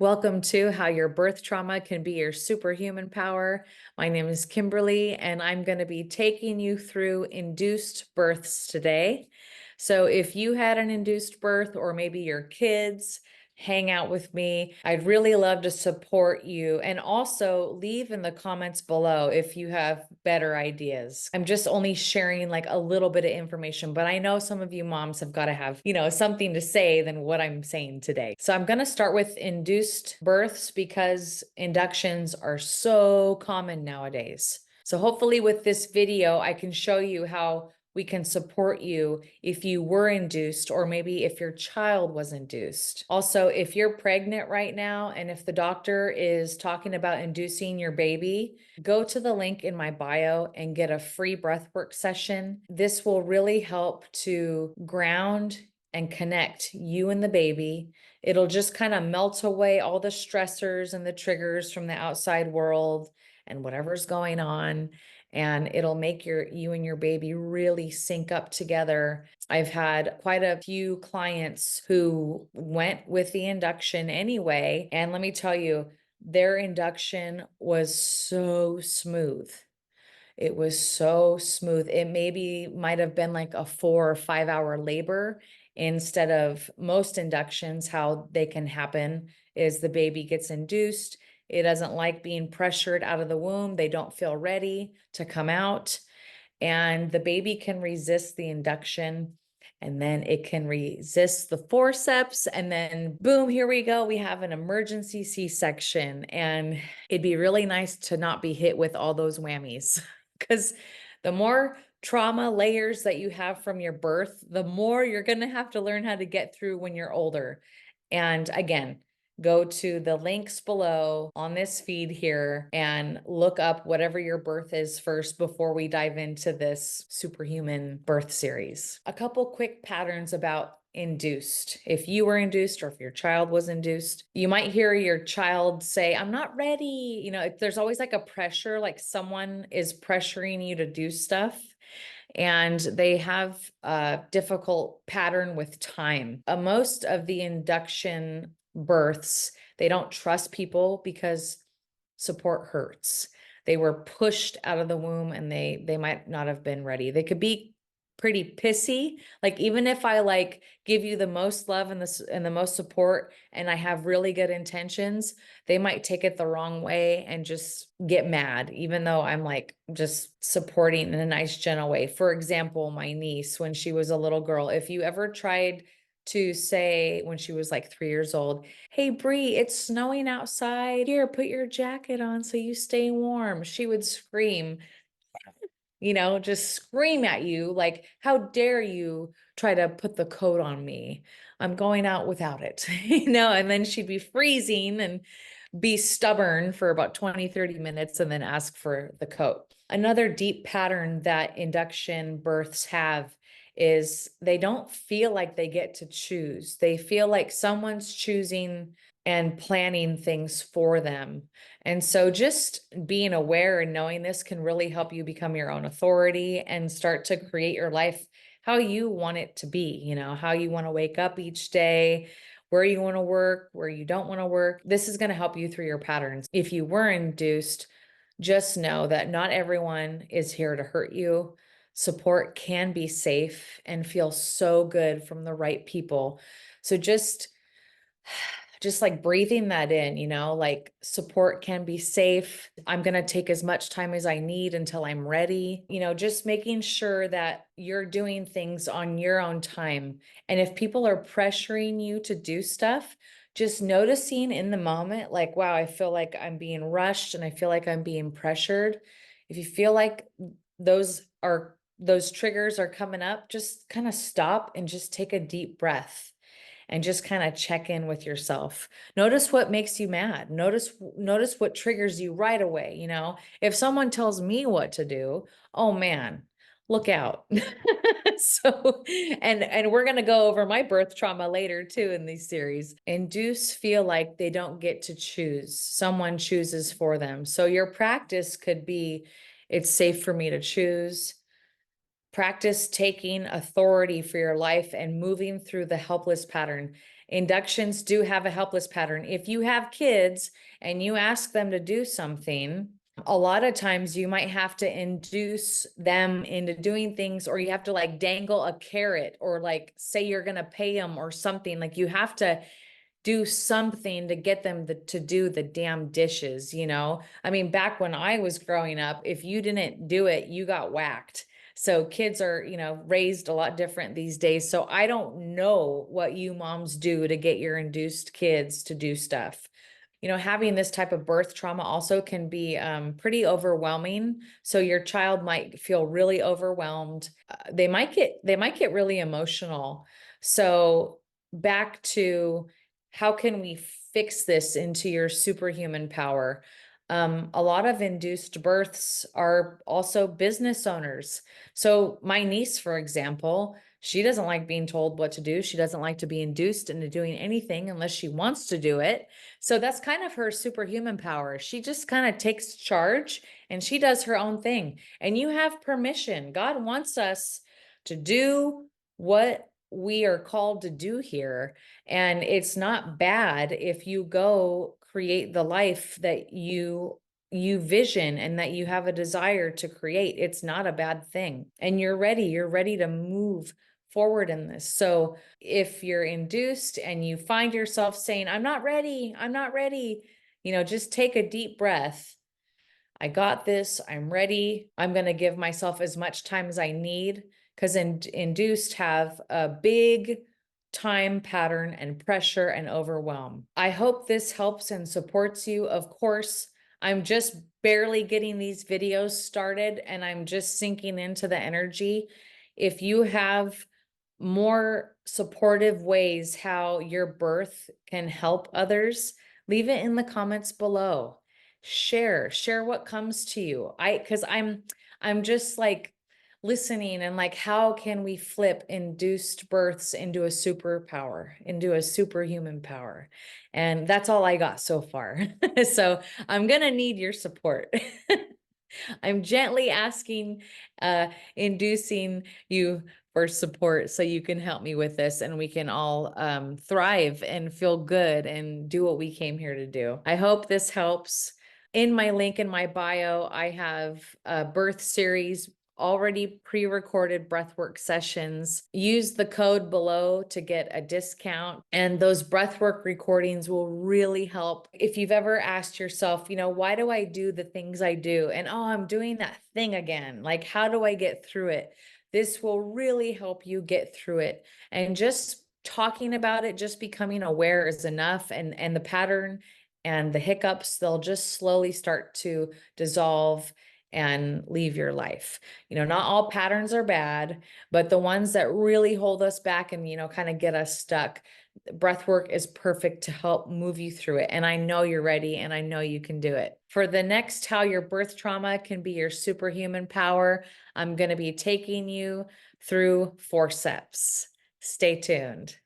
Welcome to How Your Birth Trauma Can Be Your Superhuman Power. My name is Kimberly, and I'm going to be taking you through induced births today. So, if you had an induced birth, or maybe your kids, hang out with me. I'd really love to support you, and also leave in the comments below if you have better ideas. I'm just only sharing like a little bit of information, but I know some of you moms have got to have, something to say than what I'm saying today. So I'm going to start with induced births because inductions are so common nowadays. So hopefully with this video, I can show you how we can support you if you were induced, or maybe if your child was induced. Also, if you're pregnant right now and if the doctor is talking about inducing your baby, go to the link in my bio and get a free breathwork session. This will really help to ground and connect you and the baby. It'll just kind of melt away all the stressors and the triggers from the outside world and whatever's going on, and it'll make you and your baby really sync up together. I've had quite a few clients who went with the induction anyway, and let me tell you, their induction was so smooth. It was so smooth. It maybe might have been like a 4 or 5 hour labor instead of most inductions. How they can happen is the baby gets induced. It doesn't like being pressured out of the womb. They don't feel ready to come out, and the baby can resist the induction, and then it can resist the forceps, and then boom, here we go. We have an emergency C-section, and it'd be really nice to not be hit with all those whammies because the more trauma layers that you have from your birth, the more you're going to have to learn how to get through when you're older. And again, go to the links below on this feed here and look up whatever your birth is first before we dive into this superhuman birth series. A couple quick patterns about induced. If you were induced or if your child was induced, you might hear your child say, "I'm not ready." There's always like a pressure, like someone is pressuring you to do stuff. And they have a difficult pattern with time. Most of the induction births, they don't trust people because support hurts. They were pushed out of the womb and they might not have been ready. They could be pretty pissy. Like, even if I like give you the most love and the most support and I have really good intentions, they might take it the wrong way and just get mad, even though I'm like just supporting in a nice, gentle way. For example, my niece, when she was a little girl, if you ever tried to say when she was like 3 years old, "Hey, Bree, it's snowing outside. Here, put your jacket on so you stay warm," she would scream, just scream at you like, "How dare you try to put the coat on me? I'm going out without it." And then she'd be freezing and be stubborn for about 20, 30 minutes and then ask for the coat. Another deep pattern that induction births have is they don't feel like they get to choose. They feel like someone's choosing and planning things for them. And so just being aware and knowing this can really help you become your own authority and start to create your life how you want it to be, how you want to wake up each day, where you want to work, where you don't want to work. This is going to help you through your patterns. If you were induced, just know that not everyone is here to hurt you. Support can be safe and feel so good from the right people. So just like breathing that in, like support can be safe. I'm going to take as much time as I need until I'm ready. Just making sure that you're doing things on your own time. And if people are pressuring you to do stuff, just noticing in the moment, like, wow, I feel like I'm being rushed and I feel like I'm being pressured. If you feel like those triggers are coming up, just kind of stop and just take a deep breath and just kind of check in with yourself. Notice what makes you mad. Notice what triggers you right away. If someone tells me what to do, oh man, look out. So, and we're going to go over my birth trauma later too in these series. Induce feel like they don't get to choose. Someone chooses for them. So your practice could be, it's safe for me to choose. Practice taking authority for your life and moving through the helpless pattern. Inductions do have a helpless pattern. If you have kids and you ask them to do something, a lot of times you might have to induce them into doing things, or you have to like dangle a carrot, or like say you're going to pay them or something. Like you have to do something to get them to do the damn dishes, you know? I mean, back when I was growing up, if you didn't do it, you got whacked. So kids are, you know, raised a lot different these days. So I don't know what you moms do to get your induced kids to do stuff. You know, having this type of birth trauma also can be pretty overwhelming. So your child might feel really overwhelmed. They might get really emotional. So back to, how can we fix this into your superhuman power? A lot of induced births are also business owners. So my niece, for example, she doesn't like being told what to do. She doesn't like to be induced into doing anything unless she wants to do it. So that's kind of her superhuman power. She just kind of takes charge and she does her own thing. And you have permission. God wants us to do what we are called to do here. And it's not bad if you go create the life that you vision and that you have a desire to create. It's not a bad thing. And you're ready to move forward in this. So if you're induced and you find yourself saying, I'm not ready, you know, just take a deep breath. I got this. I'm ready. I'm going to give myself as much time as I need, because induced have a big time pattern and pressure and overwhelm. I hope this helps and supports you. Of course, I'm just barely getting these videos started and I'm just sinking into the energy. If you have more supportive ways how your birth can help others, leave it in the comments below. Share what comes to you. Because I'm just like listening and like, how can we flip induced births into a superpower, into a superhuman power? And that's all I got so far. So I'm gonna need your support. I'm gently asking, inducing you for support so you can help me with this and we can all thrive and feel good and do what we came here to do. I hope this helps. In my link in my bio, I have a birth series, already pre-recorded breathwork sessions. Use the code below to get a discount, and those breathwork recordings will really help. If you've ever asked yourself, you know, why do I do the things I do? And oh, I'm doing that thing again. Like, how do I get through it? This will really help you get through it. And just talking about it, just becoming aware is enough. And the pattern and the hiccups, they'll just slowly start to dissolve and leave your life. You know, not all patterns are bad, but the ones that really hold us back and, you know, kind of get us stuck, breath work is perfect to help move you through it. And I know you're ready and I know you can do it. For the next how your birth trauma can be your superhuman power, I'm going to be taking you through FORCEPS. Stay tuned.